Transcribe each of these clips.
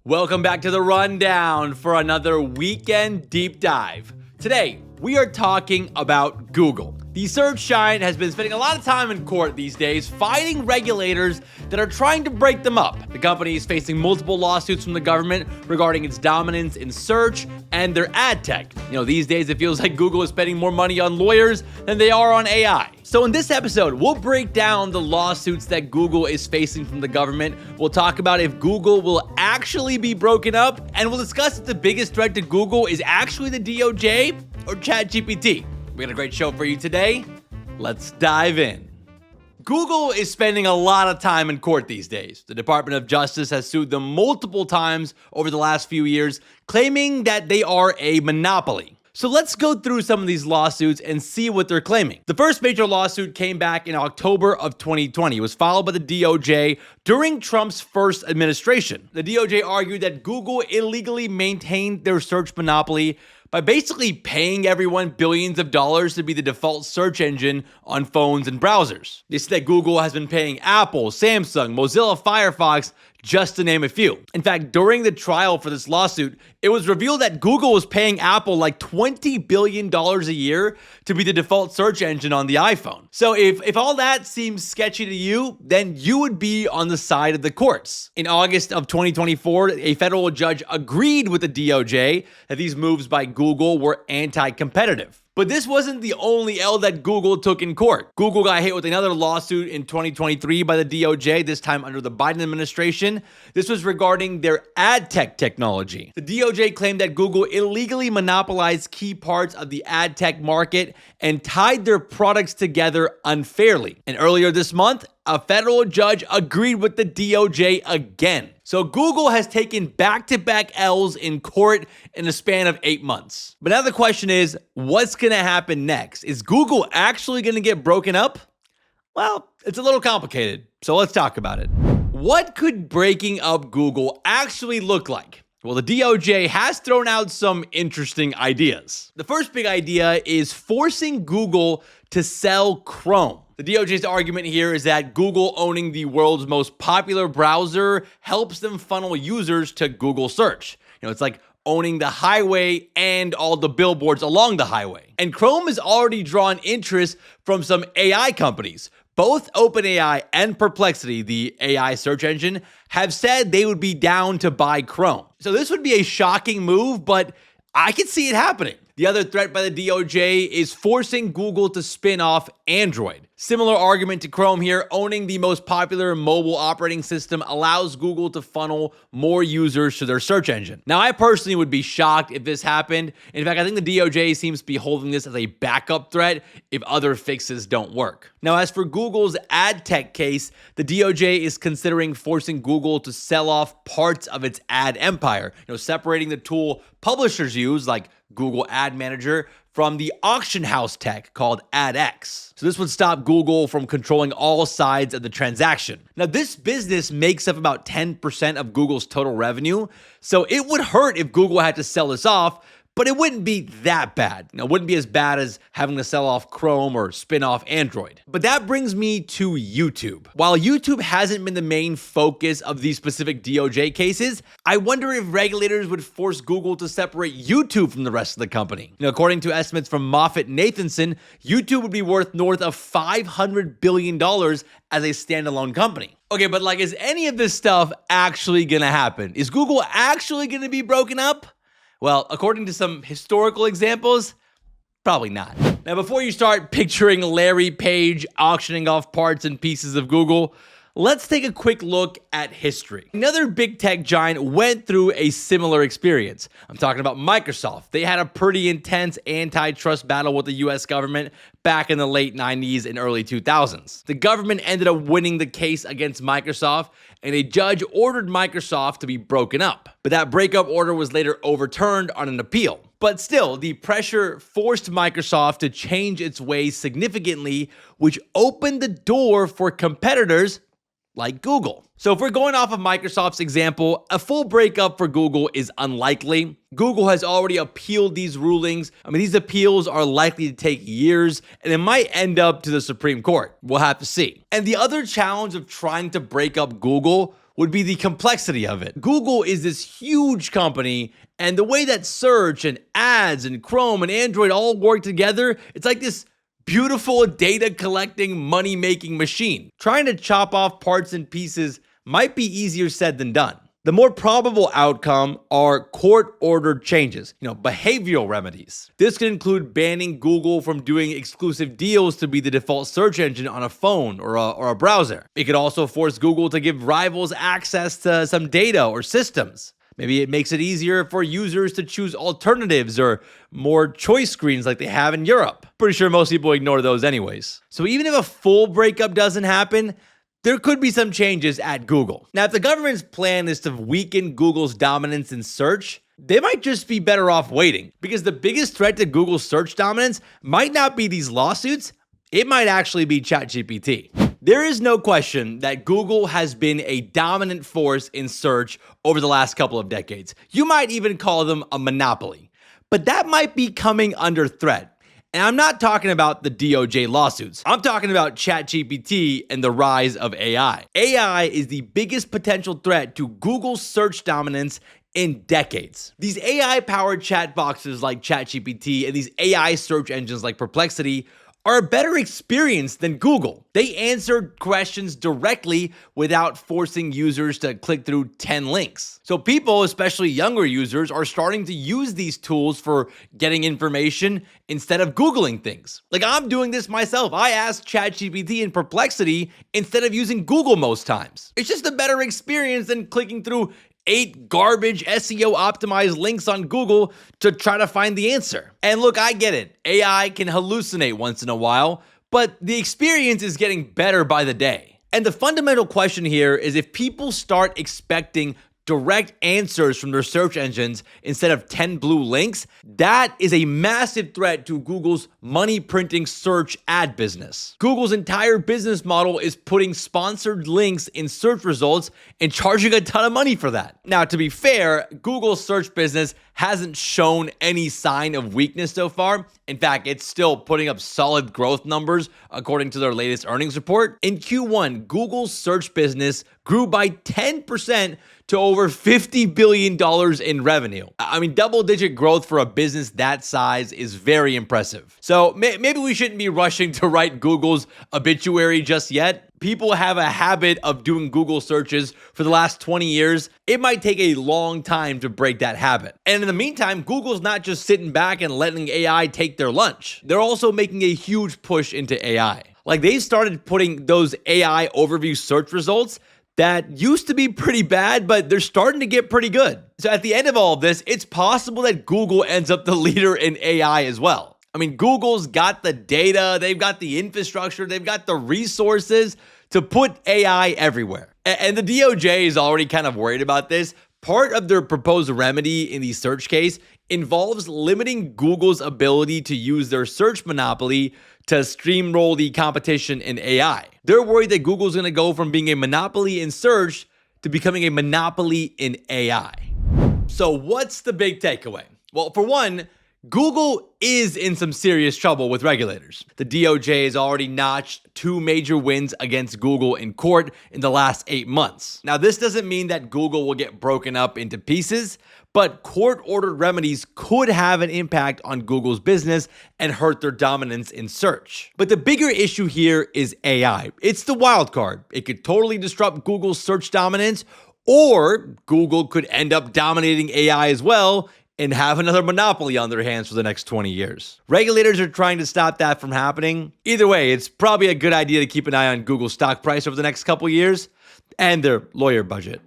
Welcome back to the Rundown for another weekend deep dive. Today, we are talking about Google. The search giant has been spending a lot of time in court these days fighting regulators that are trying to break them up. The company is facing multiple lawsuits from the government regarding its dominance in search and their ad tech. These days it feels like Google is spending more money on lawyers than they are on AI. So in this episode, we'll break down the lawsuits that Google is facing from the government. We'll talk about if Google will actually be broken up, and we'll discuss if the biggest threat to Google is actually the DOJ or ChatGPT. We got a great show for you today. Let's dive in. Google is spending a lot of time in court these days. The Department of Justice has sued them multiple times over the last few years, claiming that they are a monopoly. So let's go through some of these lawsuits and see what they're claiming. The first major lawsuit came back in October of 2020. It was filed by the DOJ during Trump's first administration. The DOJ argued that Google illegally maintained their search monopoly by basically paying everyone billions of dollars to be the default search engine on phones and browsers. They said that Google has been paying Apple, Samsung, Mozilla Firefox, just to name a few. In fact, during the trial for this lawsuit, it was revealed that Google was paying Apple like $20 billion a year to be the default search engine on the iPhone. So if all that seems sketchy to you, then you would be on the side of the courts. In August of 2024, a federal judge agreed with the DOJ that these moves by Google were anti-competitive. But this wasn't the only L that Google took in court. Google got hit with another lawsuit in 2023 by the DOJ, this time under the Biden administration. This was regarding their ad tech technology. The DOJ claimed that Google illegally monopolized key parts of the ad tech market and tied their products together unfairly. And earlier this month, a federal judge agreed with the DOJ again. So Google has taken back-to-back L's in court in a span of 8 months. But now the question is, what's going to happen next? Is Google actually going to get broken up? Well, it's a little complicated, so let's talk about it. What could breaking up Google actually look like? Well, the DOJ has thrown out some interesting ideas. The first big idea is forcing Google to sell Chrome. The DOJ's argument here is that Google owning the world's most popular browser helps them funnel users to Google search. It's like owning the highway and all the billboards along the highway. And Chrome has already drawn interest from some AI companies. Both OpenAI and Perplexity, the AI search engine, have said they would be down to buy Chrome. So this would be a shocking move, but I could see it happening. The other threat by the DOJ is forcing Google to spin off Android. Similar argument to Chrome here. Owning the most popular mobile operating system allows Google to funnel more users to their search engine. Now, I personally would be shocked if this happened. In fact, I think the DOJ seems to be holding this as a backup threat if other fixes don't work. Now, as for Google's ad tech case, the DOJ is considering forcing Google to sell off parts of its ad empire, separating the tool publishers use, like Google Ad Manager, from the auction house tech called AdX. So this would stop Google from controlling all sides of the transaction. Now, this business makes up about 10% of Google's total revenue, so it would hurt if Google had to sell this off, but it wouldn't be that bad. It wouldn't be as bad as having to sell off Chrome or spin off Android. But that brings me to YouTube. While YouTube hasn't been the main focus of these specific DOJ cases, I wonder if regulators would force Google to separate YouTube from the rest of the company. According to estimates from MoffettNathanson, YouTube would be worth north of $500 billion as a standalone company. Okay, but is any of this stuff actually gonna happen? Is Google actually gonna be broken up? Well, according to some historical examples, probably not. Now, before you start picturing Larry Page auctioning off parts and pieces of Google, let's take a quick look at history. Another big tech giant went through a similar experience. I'm talking about Microsoft. They had a pretty intense antitrust battle with the US government back in the late 90s and early 2000s. The government ended up winning the case against Microsoft, and a judge ordered Microsoft to be broken up. But that breakup order was later overturned on an appeal. But still, the pressure forced Microsoft to change its ways significantly, which opened the door for competitors like Google. So if we're going off of Microsoft's example, a full breakup for Google is unlikely. Google has already appealed these rulings. These appeals are likely to take years, and it might end up to the Supreme Court. We'll have to see. And the other challenge of trying to break up Google would be the complexity of it. Google is this huge company, and the way that search and ads and Chrome and Android all work together, it's like this beautiful data collecting, money making machine. Trying to chop off parts and pieces might be easier said than done. The more probable outcome are court-ordered changes, behavioral remedies. This could include banning Google from doing exclusive deals to be the default search engine on a phone or a browser. It could also force Google to give rivals access to some data or systems. Maybe it makes it easier for users to choose alternatives or more choice screens like they have in Europe. Pretty sure most people ignore those anyways. So even if a full breakup doesn't happen, there could be some changes at Google. Now, if the government's plan is to weaken Google's dominance in search, they might just be better off waiting, because the biggest threat to Google's search dominance might not be these lawsuits, it might actually be ChatGPT. There is no question that Google has been a dominant force in search over the last couple of decades. You might even call them a monopoly, but that might be coming under threat. And I'm not talking about the DOJ lawsuits. I'm talking about ChatGPT and the rise of AI. AI is the biggest potential threat to Google's search dominance in decades. These AI-powered chat boxes like ChatGPT and these AI search engines like Perplexity are a better experience than Google. They answer questions directly without forcing users to click through 10 links. So people, especially younger users, are starting to use these tools for getting information instead of Googling things. Like, I'm doing this myself. I ask ChatGPT and Perplexity instead of using Google most times. It's just a better experience than clicking through 8 garbage SEO optimized links on Google to try to find the answer. And look, I get it. AI can hallucinate once in a while, but the experience is getting better by the day. And the fundamental question here is, if people start expecting direct answers from their search engines instead of 10 blue links, that is a massive threat to Google's money printing search ad business. Google's entire business model is putting sponsored links in search results and charging a ton of money for that. Now, to be fair, Google's search business hasn't shown any sign of weakness so far. In fact, it's still putting up solid growth numbers according to their latest earnings report. In Q1, Google's search business grew by 10% to over $50 billion in revenue. Double-digit growth for a business that size is very impressive. So maybe we shouldn't be rushing to write Google's obituary just yet. People have a habit of doing Google searches for the last 20 years. It might take a long time to break that habit. And in the meantime, Google's not just sitting back and letting AI take their lunch. They're also making a huge push into AI. Like, they started putting those AI overview search results that used to be pretty bad, but they're starting to get pretty good. So at the end of all of this, it's possible that Google ends up the leader in AI as well. Google's got the data, they've got the infrastructure, they've got the resources to put AI everywhere. And the DOJ is already kind of worried about this. Part of their proposed remedy in the search case involves limiting Google's ability to use their search monopoly to steamroll the competition in AI. They're worried that Google's going to go from being a monopoly in search to becoming a monopoly in AI. So what's the big takeaway? Well, for one, Google is in some serious trouble with regulators. The DOJ has already notched 2 major wins against Google in court in the last 8 months. Now, this doesn't mean that Google will get broken up into pieces, but court-ordered remedies could have an impact on Google's business and hurt their dominance in search. But the bigger issue here is AI. It's the wild card. It could totally disrupt Google's search dominance, or Google could end up dominating AI as well and have another monopoly on their hands for the next 20 years. Regulators are trying to stop that from happening. Either way, it's probably a good idea to keep an eye on Google's stock price over the next couple years and their lawyer budget.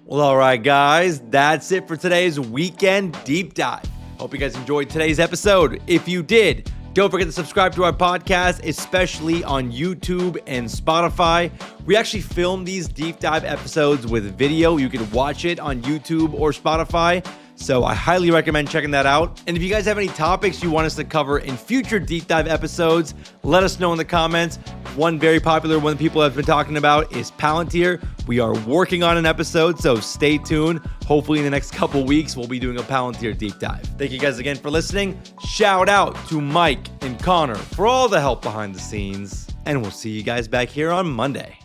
Well, all right, guys, that's it for today's weekend deep dive. Hope you guys enjoyed today's episode. If you did, don't forget to subscribe to our podcast, especially on YouTube and Spotify. We actually film these deep dive episodes with video. You can watch it on YouTube or Spotify. So I highly recommend checking that out. And if you guys have any topics you want us to cover in future deep dive episodes, let us know in the comments. One very popular one people have been talking about is Palantir. We are working on an episode, so stay tuned. Hopefully in the next couple weeks, we'll be doing a Palantir deep dive. Thank you guys again for listening. Shout out to Mike and Connor for all the help behind the scenes. And we'll see you guys back here on Monday.